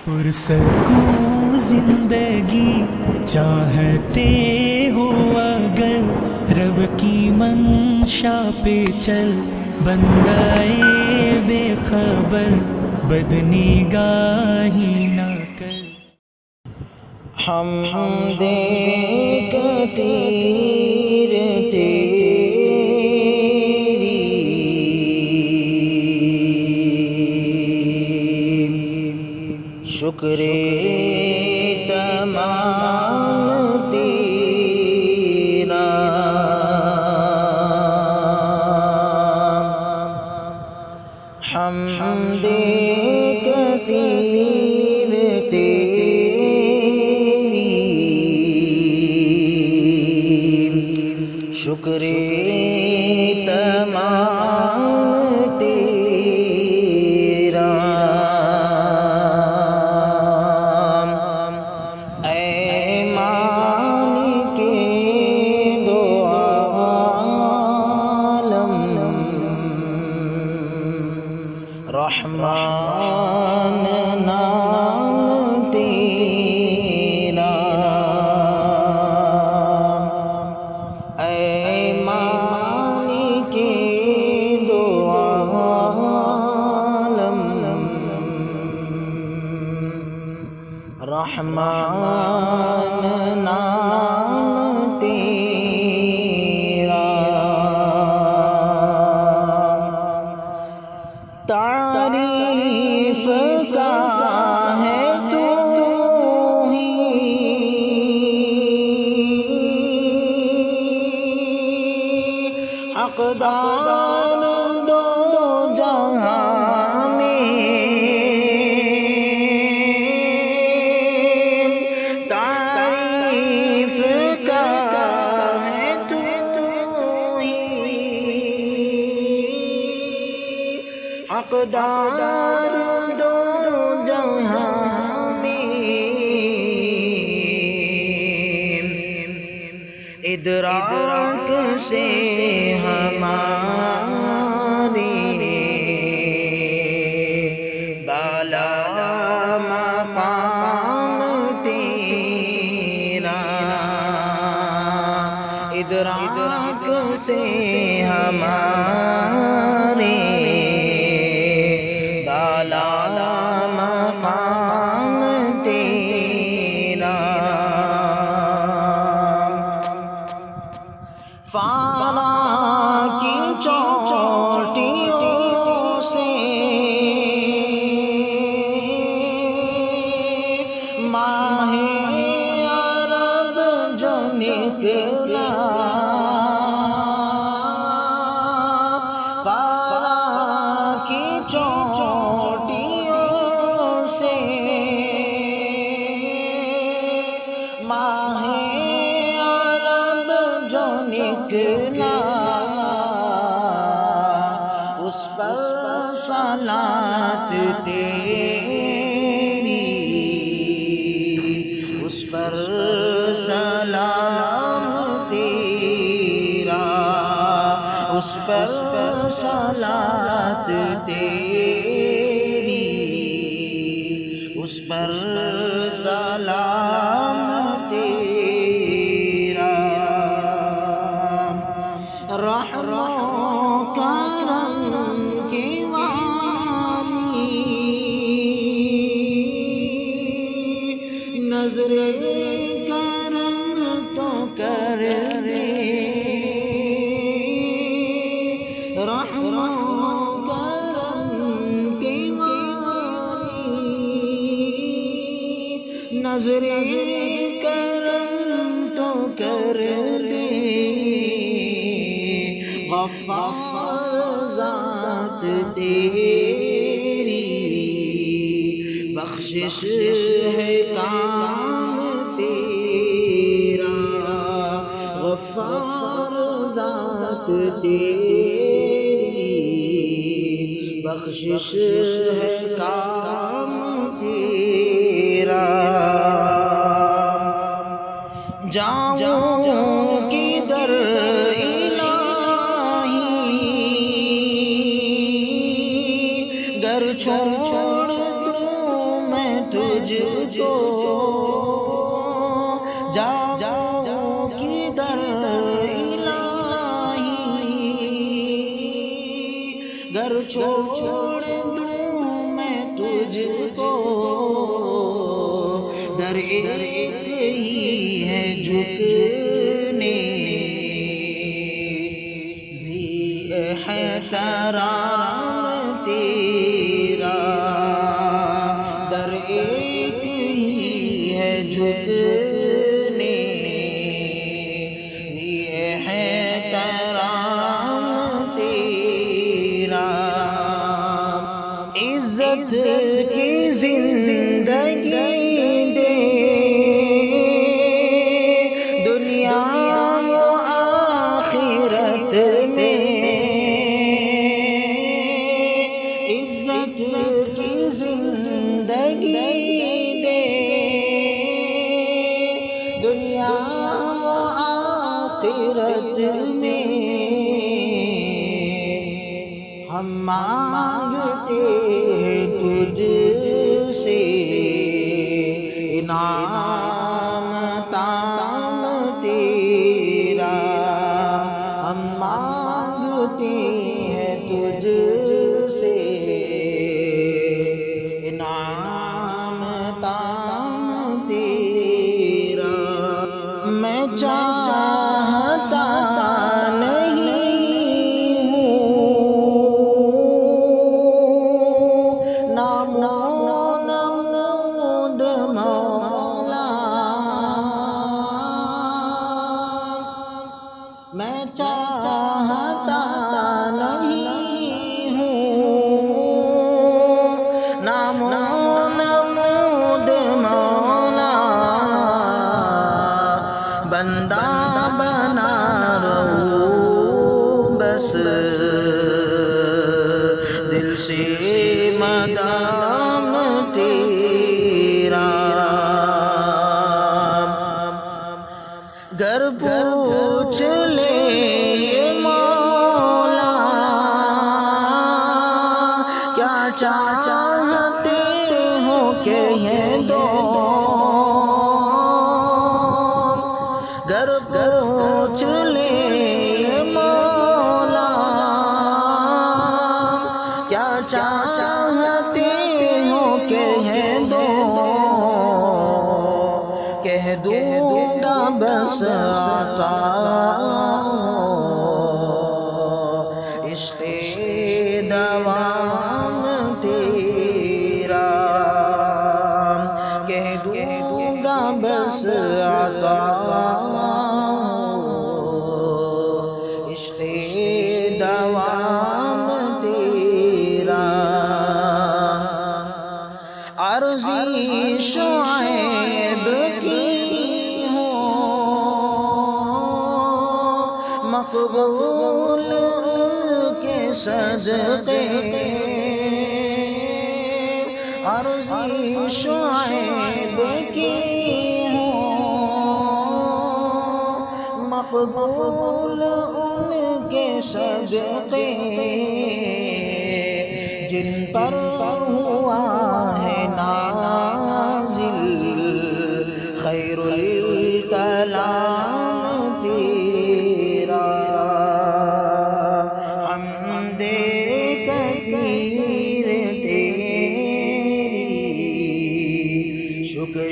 پرسکون زندگی چاہتے ہو اگر رب کی منشا پہ چل، بندائے بے خبر بدنگاہی نہ کر۔ حمد کثیر تیری، شکر تمام تیرا، حمد کثیر تیری، شکر تمام تیرا، اے مالک دو عالم، رحمان نام تیرا، اے مالک دو عالم، رحمان نام تیرا، تعریف کا ہے تو ہی حقدار دو جہاں میں، تعریف کا ہے تو ہی حقدار دو جہاں میں، ادراک سے ہماری بالا مقام تیرا، ادراک سے ہمارے بالا مقام تیرا، فارا کی چوٹیوں سے ماہ عرب جو نکلا، فارا کی چوٹیوں سے ماہ عرب جو نکلا، اس پر صلاۃ تیری، اس پر سلام تیرا، اس پر صلاۃ تیری، اس پر سلام تیرا، رحم و کرم کی والی، نظر کرم تو کر دے، رحم و کرم کی والی، نظر کرم تو کر دے، غفار ذات تیری، بخشش ہے کام تیرا، غفار ذات تیری، بخشش ہے کام تیرا، جاؤں کدھر الہی گر چھوڑ دوں میں تجھ کو جاؤں کدھر الہی، گر چھوڑ دوں میں تجھ کو، در ایک ہی ہے جھکنے بھی احترام تیرا، در ایک ہی ہے جھکنے بھی احترام تیرا، عزت کی زندگی دے دنیا و آخرت میں، عزت کی زندگی دے دنیا و آخرت میں، ہم مانگتے ہیں تجھ سے انعام تام تیرا، ہم مانگتے ہیں تجھ سے انعام تام تیرا، میں چاہتا نہیں ہوں نام نمود مولا، میں چاہتا نہیں ہوں نام نمود مولا، بندہ بنا رہوں بس دل سے مدام تیرا، گر پوچھ لے مولا کیا چاہتے ہو کہہ دو، گر پوچھ لے مولا کیا چاہتے ہو کہہ دو، کہہ دوں گا بس عطا عشق دوام تیرا، کہہ دوں گا بس عطا عشق دوام تیرا، عرضی شعیب کی ہو مقبول کے صدقے، عرضی شعیب کی ہو مقبول ان کے صدقے، جن پر ہوا ہے نازل خیر الکلام تیرا، حمد کثیر تیری شکر